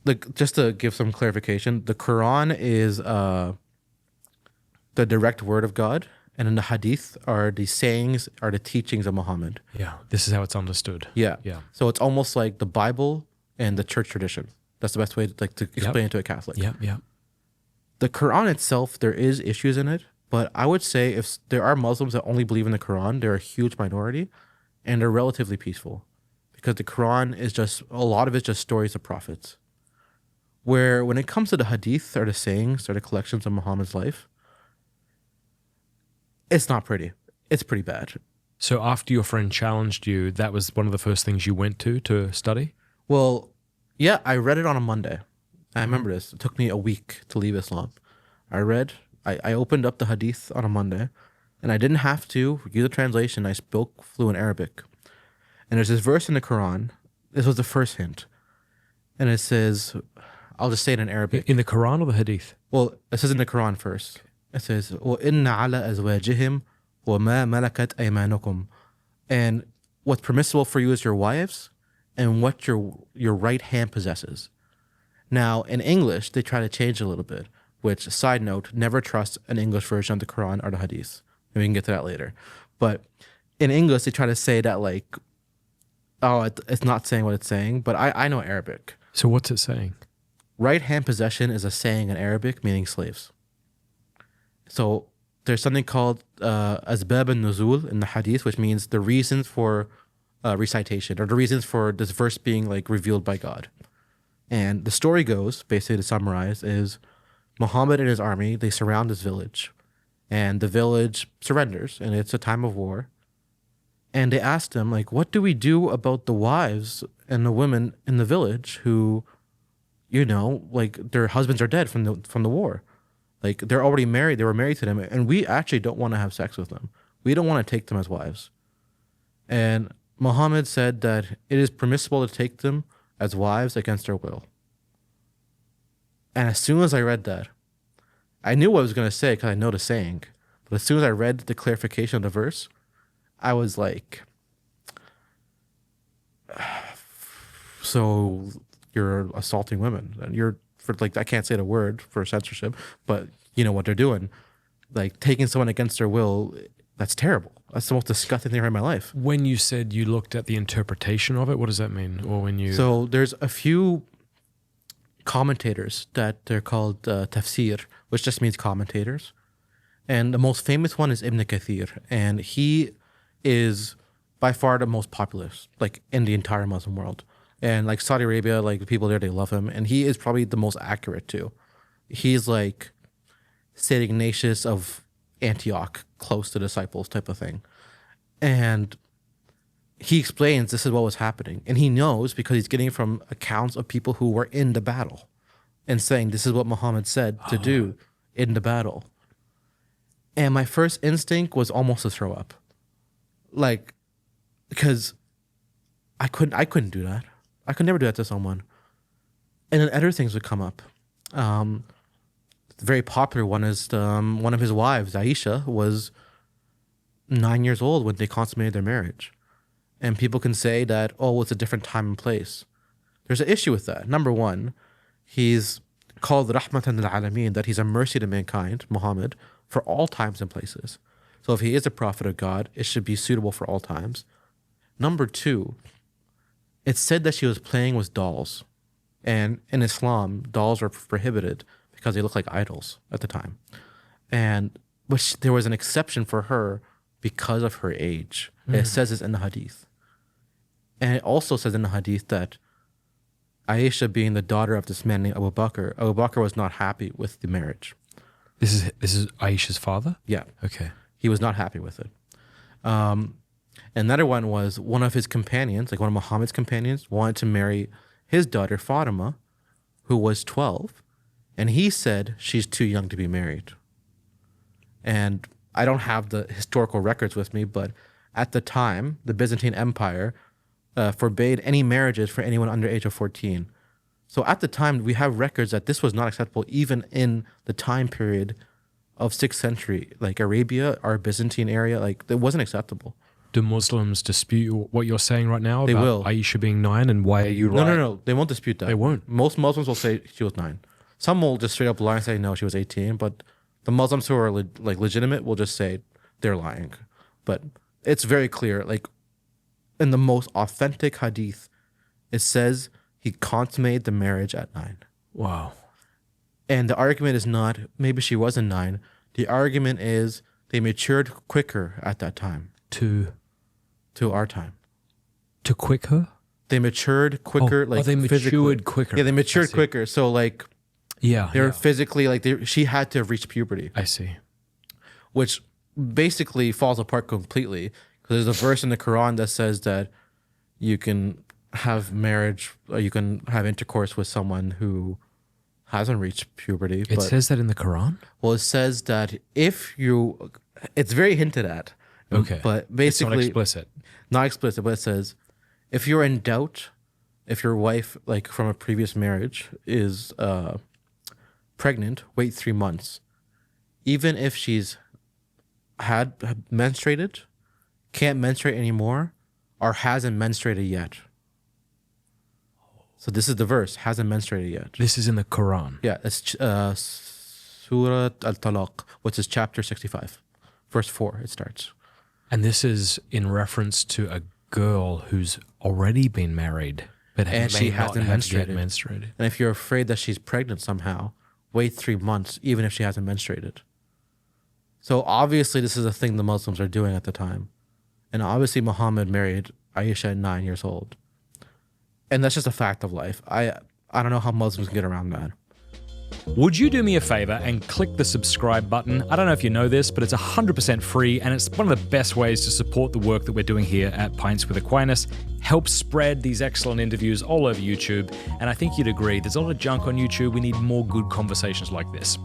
like just to give some clarification, the Quran is the direct word of God, and in the Hadith are the sayings, are the teachings of Muhammad. Yeah, this is how it's understood. Yeah. Yeah. So it's almost like the Bible and the church tradition. That's the best way to, like, to explain it to a Catholic. Yeah, yeah. The Quran itself, there is issues in it, but I would say if there are Muslims that only believe in the Quran, they're a huge minority, and they're relatively peaceful, because the Quran is just, a lot of it's just stories of prophets. Where when it comes to the Hadith or the sayings or the collections of Muhammad's life, it's not pretty. It's pretty bad. So after your friend challenged you, that was one of the first things you went to study? Well, yeah, I read it on a Monday. I remember this. It took me a week to leave Islam. I opened up the Hadith on a Monday, and I didn't have to use a translation. I spoke fluent Arabic. And there's this verse in the Quran. This was the first hint. And it says, I'll just say it in Arabic. In the Quran or the Hadith? Well, it says in the Quran first. It says, وَإِنَّ عَلَى أَزْوَاجِهِمْ وَمَا مَلَكَتْ أَيْمَانُكُمْ. And what's permissible for you is your wives and what your right hand possesses. Now, in English, they try to change it a little bit, which, side note, never trust an English version of the Quran or the Hadith. And we can get to that later. But in English, they try to say that, like, oh, it's not saying what it's saying, but I know Arabic. So what's it saying? Right hand possession is a saying in Arabic meaning slaves. So there's something called asbab al-nuzul in the Hadith, which means the reasons for recitation, or the reasons for this verse being, like, revealed by God. And the story goes, basically to summarize, is Muhammad and his army, they surround this village, and the village surrenders, and it's a time of war. And they asked him, like, what do we do about the wives and the women in the village who, you know, like, their husbands are dead from the war. Like, they're already married. They were married to them. And we actually don't want to have sex with them. We don't want to take them as wives. And Muhammad said that it is permissible to take them as wives against their will. And as soon as I read that, I knew what I was going to say because I know the saying. But as soon as I read the clarification of the verse, I was like, so you're assaulting women. And you're, for, like, I can't say the word for censorship, but you know what they're doing. Like, taking someone against their will, that's terrible. That's the most disgusting thing I've heard in my life. When you said you looked at the interpretation of it, what does that mean? Or when you... So there's a few commentators that they're called tafsir, which just means commentators. And the most famous one is Ibn Kathir. And he is by far the most popular, like, in the entire Muslim world. And, like, Saudi Arabia, like, the people there, they love him. And he is probably the most accurate too. He's like St. Ignatius of Antioch, close to disciples type of thing. And he explains this is what was happening. And he knows because he's getting from accounts of people who were in the battle and saying this is what Muhammad said to do in the battle. And my first instinct was almost to throw up. Like, because I couldn't do that. I could never do that to someone. And then other things would come up. The very popular one is one of his wives, Aisha, was 9 years old when they consummated their marriage. And people can say that, oh, it's a different time and place. There's an issue with that. Number one, he's called Rahmatan al-Alameen, that he's a mercy to mankind, Muhammad, for all times and places. So if he is a prophet of God, it should be suitable for all times. Number two, it's said that she was playing with dolls. And in Islam, dolls were prohibited because they look like idols at the time. And which there was an exception for her because of her age. Mm. It says this in the Hadith. And it also says in the Hadith that Aisha, being the daughter of this man named Abu Bakr was not happy with the marriage. This is Aisha's father? Yeah. Okay. He was not happy with it. Another one was one of his companions, like one of Muhammad's companions, wanted to marry his daughter Fatima, who was 12, and he said she's too young to be married. And I don't have the historical records with me, but at the time, the Byzantine Empire forbade any marriages for anyone under the age of 14. So at the time, we have records that this was not acceptable even in the time period of 6th century. Like Arabia, our Byzantine area, like it wasn't acceptable. Do Muslims dispute what you're saying right now They about will. Aisha being 9 and why are you right? No. They won't dispute that. They won't. Most Muslims will say she was 9. Some will just straight up lie and say no, she was 18. But the Muslims who are legitimate will just say they're lying. But it's very clear. Like in the most authentic hadith, it says he consummated the marriage at 9. Wow. And the argument is not maybe she wasn't 9. The argument is they matured quicker at that time to our time. To quick her? They matured quicker, they matured physically. quicker. Yeah, they matured quicker. So like, Yeah. they were physically she had to have reached puberty, I see. which basically falls apart completely. Because there's a verse in the Quran that says that you can have marriage, or you can have intercourse with someone who hasn't reached puberty. It says that in the Quran? Well, it says that if you, it's very hinted at. Okay. But basically, it's not explicit. Not explicit, but it says, if you're in doubt, if your wife, like from a previous marriage, is pregnant, wait 3 months. Even if she's had menstruated, can't menstruate anymore, or hasn't menstruated yet. So this is the verse, hasn't menstruated yet. This is in the Quran. Yeah, it's Surah Al-Talaq, which is chapter 65. Verse 4, it starts. And this is in reference to a girl who's already been married, but And she hasn't menstruated. menstruated. And if you're afraid that she's pregnant somehow, wait 3 months, even if she hasn't menstruated. So obviously this is a thing the Muslims are doing at the time. And obviously Muhammad married Aisha at 9 years old. And that's just a fact of life. I don't know how Muslims get around that. Would you do me a favor and click the subscribe button? I don't know if you know this, but it's 100% free and it's one of the best ways to support the work that we're doing here at Pints with Aquinas. Help spread these excellent interviews all over YouTube. And I think you'd agree, there's a lot of junk on YouTube. We need more good conversations like this.